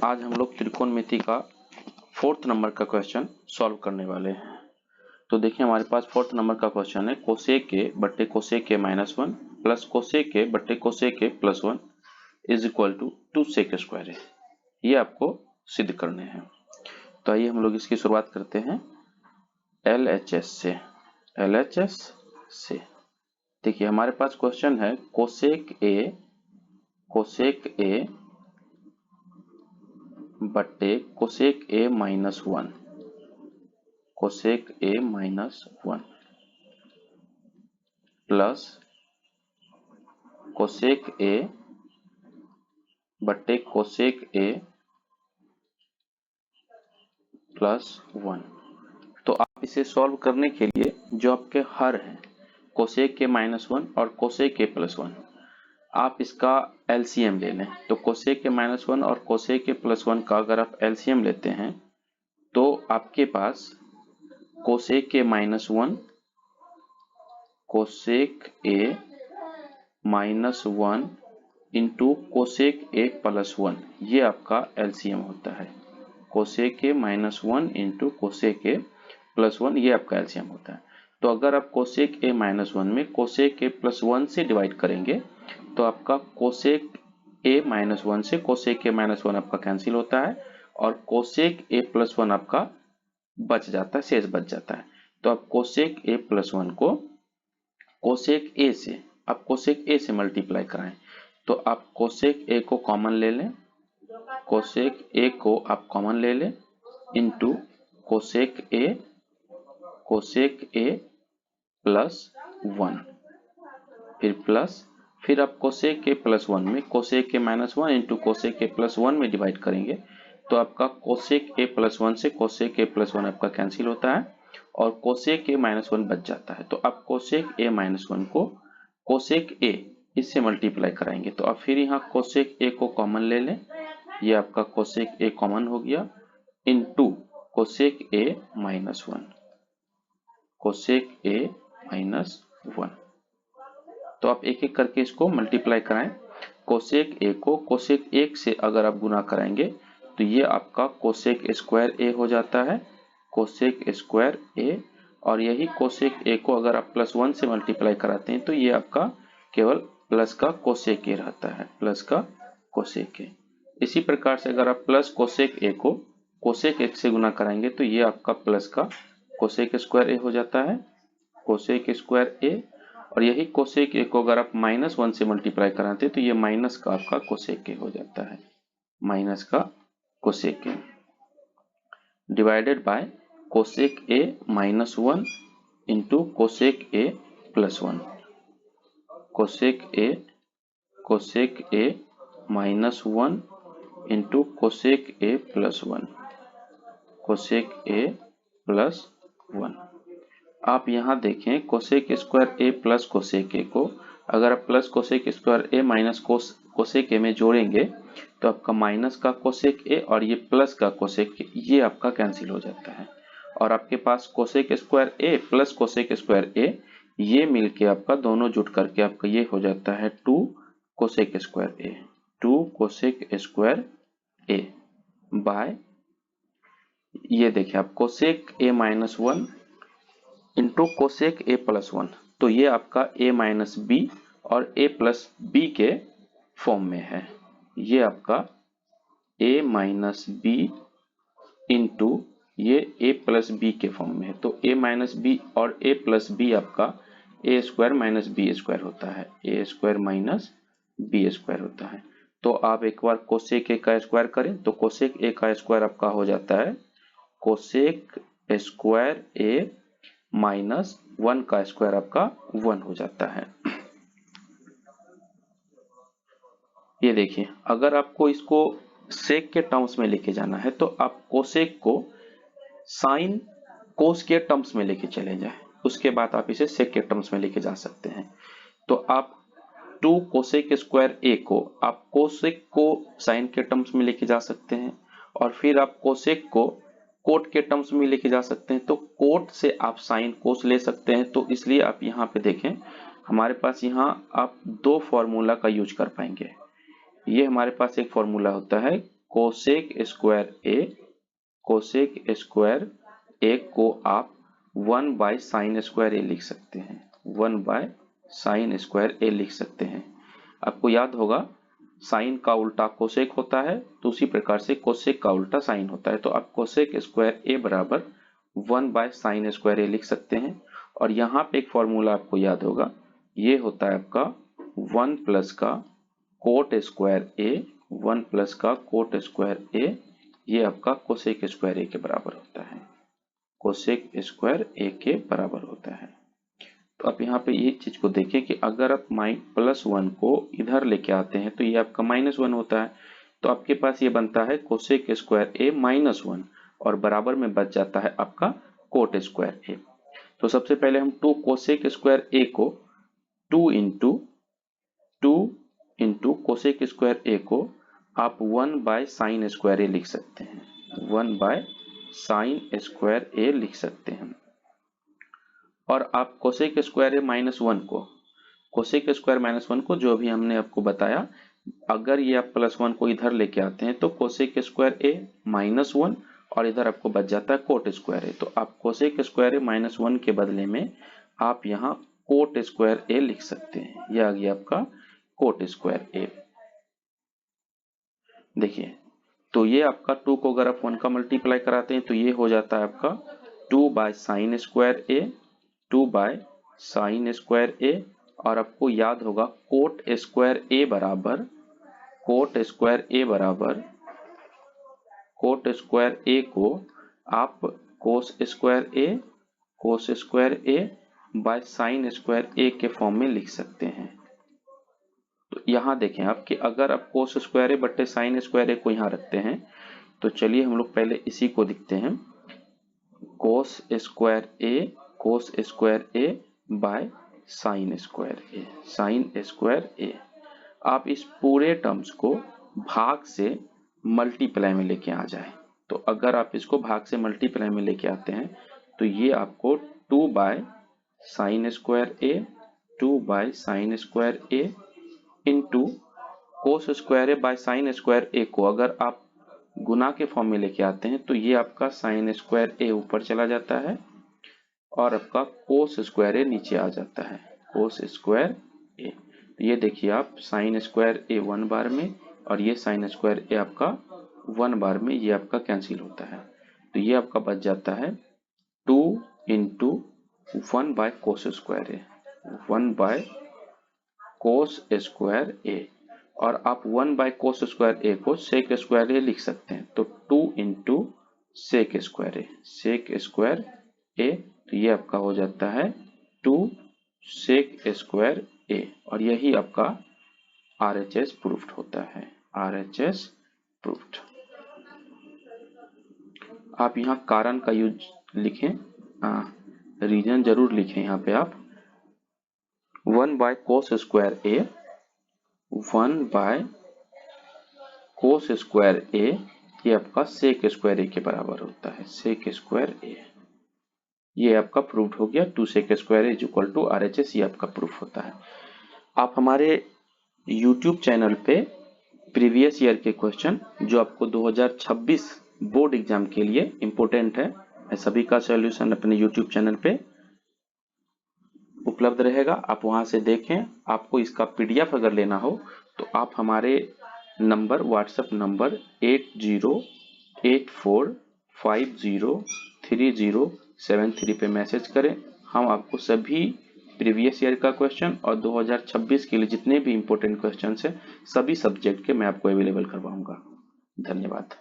आज हम लोग त्रिकोणमिति का 4th नंबर का क्वेश्चन सॉल्व करने वाले हैं। तो देखिए हमारे पास 4th नंबर का क्वेश्चन है कोसेक ए बट्टे cosec A -1 plus cosec A बट्टे cosec A +1 is equal to 2 sec square है। ये आपको सिद्ध करने हैं। तो आइए हम लोग इसकी शुरुआत करते हैं LHS से। देखिए हमारे पास क्वेश्चन है कोसेक ए बट्टे cosec A -1 plus cosec A बट्टे कोसेक ए +1। तो आप इसे सॉल्व करने के लिए जो आपके हर हैं कोसेक के -1 और कोसेक के +1, आप इसका एलसीएम ले लें। तो कोसेक के -1 और कोसेक के +1 का अगर आप एलसीएम लेते हैं तो आपके पास कोसेक के -1 cosec A -1 into cosec A +1, ये आपका एलसीएम होता है। Cosec A -1 into cosec A +1, ये आपका एलसीएम होता है। तो अगर आप कोसेक ए -1 में कोसेक ए +1 से डिवाइड करेंगे तो आपका कोसेक ए -1 से कोसेक ए -1 आपका कैंसिल होता है और कोसेक ए +1 आपका बच जाता है, शेष बच जाता है। तो आप कोसेक ए +1 को कोसेक ए से मल्टीप्लाई कराएं। तो आप कोसेक ए को कॉमन ले लें, कोसेक ए को आप कॉमन ले लें इंटू कोसेक ए +1, फिर प्लस, फिर आप कोसेक ए +1 में cosec A -1 into cosec A +1 में डिवाइड करेंगे तो आपका कोसेक ए +1 से कोसेक ए +1 आपका कैंसिल होता है और कोसेक ए -1 बच जाता है। तो आप कोसेक ए -1 को कोसेक ए इससे मल्टीप्लाई कराएंगे। तो आप फिर यहाँ कोसेक ए को कॉमन ले लें, ये आपका कोसेक ए कॉमन हो गया into cosec A -1, cosec A -1। तो आप एक एक करके इसको मल्टीप्लाई कराएं। कोसेक ए को कोसेक 1 से अगर आप गुना कराएंगे तो ये आपका कोसेक स्क्वायर ए हो जाता है, कोसेक स्क्वायर ए। और यही कोसेक ए को अगर आप +1 से मल्टीप्लाई कराते हैं तो ये आपका केवल प्लस का कोसेक ए रहता है, प्लस का कोसेक ए। इसी प्रकार से अगर आप प्लस कोसेक ए को कोसेक 1 से गुना कराएंगे तो ये आपका प्लस का कोसेक स्क्वायर ए हो जाता है, कोसेक स्क्वायर ए। और यही कोसेक ए को अगर आप -1 से मल्टीप्लाई कराते हैं तो ये माइनस का आपका कोसेक ए हो जाता है, माइनस का cosec A divided by cosec A -1 into cosec A +1, cosec A -1 into cosec A +1, cosec A +1। आप यहाँ देखें कोसेक स्क्वायर ए प्लस कोसेक ए को अगर आप प्लस कोसेक स्क्वायर ए माइनस कोसेक ए में जोड़ेंगे तो आपका माइनस का कोसेक ए और ये प्लस का कोसेक ए ये आपका कैंसिल हो जाता है और आपके पास cosec square A plus cosec square A ये मिलके आपका दोनों जुट करके आपका ये हो जाता है 2 cosec square A, 2 cosec square A bye ये देखिए आप cosec A -1 into cosec A +1। तो ये आपका a - b और a + b के फॉर्म में है। ये आपका a - b इंटू ये a + b के फॉर्म में है। तो a - b और a + b आपका a² - b² होता है, a² - b² होता है। तो आप एक बार कोसेक ए का स्क्वायर करें तो कोसेक ए का स्क्वायर आपका हो जाता है कोसेक स्क्वायर ए -1 का स्क्वायर आपका 1 हो जाता है। ये देखिए अगर आपको इसको सेक के टर्म्स में लेके जाना है तो आप कोसेक को साइन कोस के टर्म्स में लेके चले जाएं, उसके बाद आप इसे सेक के टर्म्स में लेके जा सकते हैं। तो आप 2 कोसेक स्क्वायर ए को आप कोसेक को साइन के टर्म्स में लेके जा सकते हैं और फिर आप कोसेक को कोट के टर्म्स में लेके जा सकते हैं। तो कोट से आप साइन कोस ले सकते हैं। तो इसलिए आप यहाँ पे देखें हमारे पास यहाँ आप 2 फॉर्मूला का यूज कर पाएंगे। ये हमारे पास एक फॉर्मूला होता है कोसेक स्क्वायर ए को आप 1 बाय साइन स्क्वायर ए लिख सकते हैं, 1 बाय साइन स्क्वायर ए लिख सकते हैं। आपको याद होगा साइन का उल्टा कोसेक होता है, तो उसी प्रकार से कोसेक का उल्टा साइन होता है। तो आप कोसेक स्क्वायर ए बराबर 1 बाय साइन स्क्वायर ए लिख सकते हैं। और यहाँ पे एक फॉर्मूला आपको याद होगा, ये होता है आपका 1 प्लस का कोट स्क्वायर ए, 1 प्लस का कोट स्क्वायर ए, ये आपका कोसेक स्क्वायर ए के बराबर होता है, कोसेक स्क्वायर ए के बराबर होता है। तो आप यहाँ पे ये चीज को देखें कि अगर आप +1 को इधर लेके आते हैं तो ये आपका -1 होता है। तो आपके पास ये बनता है कोसेक स्क्वायर ए -1 और बराबर में बच जाता है आपका कोट स्क्वायर ए। तो सबसे पहले हम 2 कोसेक स्क्वायर ए को 2 इंटू कोसेक स्क्वायर ए को आप 1 बाय साइन स्क्वायर ए लिख सकते हैं, 1 बाय साइन स्क्वायर ए लिख सकते हैं। और आप कोसेक स्क्वायर -1 को, कोसेक स्क्वायर -1 को जो भी हमने आपको बताया, अगर ये आप +1 को इधर लेके आते हैं तो कोसेक स्क्वायर ए -1 और इधर आपको बच जाता है कोट स्क्वायर ए। तो आप कोसेक स्क्वायर ए -1 के बदले में आप यहाँ कोट स्क्वायर ए लिख सकते हैं। यह आ गया आपका कोट स्क्वायर ए। देखिए, तो ये आपका 2 को अगर आप 1 का मल्टीप्लाई कराते हैं तो ये हो जाता है आपका 2 by sine square A, 2 by sine square A. और आपको याद होगा कोट स्क्वायर ए बराबर कोट स्क्वायर ए को आप cos square A by sine square A के फॉर्म में लिख सकते हैं। तो यहाँ देखें आप कि अगर आप कोस स्क्वायर ए बट्टे साइन स्क्वायर ए को यहाँ रखते हैं तो चलिए हम लोग पहले इसी को लिखते हैं, cos square A by sine square A. आप इस पूरे टर्म्स को भाग से मल्टीप्लाई में लेके आ जाए। तो अगर आप इसको भाग से मल्टीप्लाई में लेके आते हैं तो ये आपको 2 by sine square A into cos square A by sine square A को अगर आप गुना के फॉर्म में लेके आते हैं तो ये आपका साइन स्क्वायर ए ऊपर चला जाता है और आपका कोस स्क्वायर ए नीचे आ जाता है, कोस स्क्वायर ए। ये देखिए आप साइन स्क्वायर ए 1 बार में और ये साइन स्क्वायर ए आपका 1 बार में, ये आपका कैंसिल होता है। तो ये आपका बच जाता है 2 into 1 by cos square A, 1 by cos square A. और आप 1 बाय कोस स्क्वायर ए को सेक स्क्वायर ए लिख सकते हैं। तो 2 इंटू सेक स्क्वायर ए, तो ये आपका हो जाता है 2 सेक स्क्वायर ए। और यही आपका RHS प्रूफ्ड होता है, RHS प्रूफ्ड। आप यहाँ कारण का यूज लिखें, रीजन जरूर लिखें यहाँ पे आप। 1 by cos square A, 1 by cos square A, ये आपका सेक स्क्वायर ए के बराबर होता है, सेक स्क्वायर ए। ये आपका प्रूफ हो गया 2 sec square A is equal to RHS, ये आपका प्रूफ होता है। आप हमारे YouTube चैनल पे प्रीवियस ईयर के क्वेश्चन जो आपको 2026 बोर्ड एग्जाम के लिए इम्पोर्टेंट है, सभी का सॉल्यूशन अपने YouTube चैनल पे उपलब्ध रहेगा। आप वहां से देखें। आपको इसका PDF अगर लेना हो तो आप हमारे नंबर, व्हाट्सएप नंबर 8084503073 पे मैसेज करें। हम आपको सभी प्रीवियस ईयर का क्वेश्चन और 2026 के लिए जितने भी इम्पोर्टेंट क्वेश्चन हैं सभी सब्जेक्ट के मैं आपको अवेलेबल करवाऊंगा। धन्यवाद।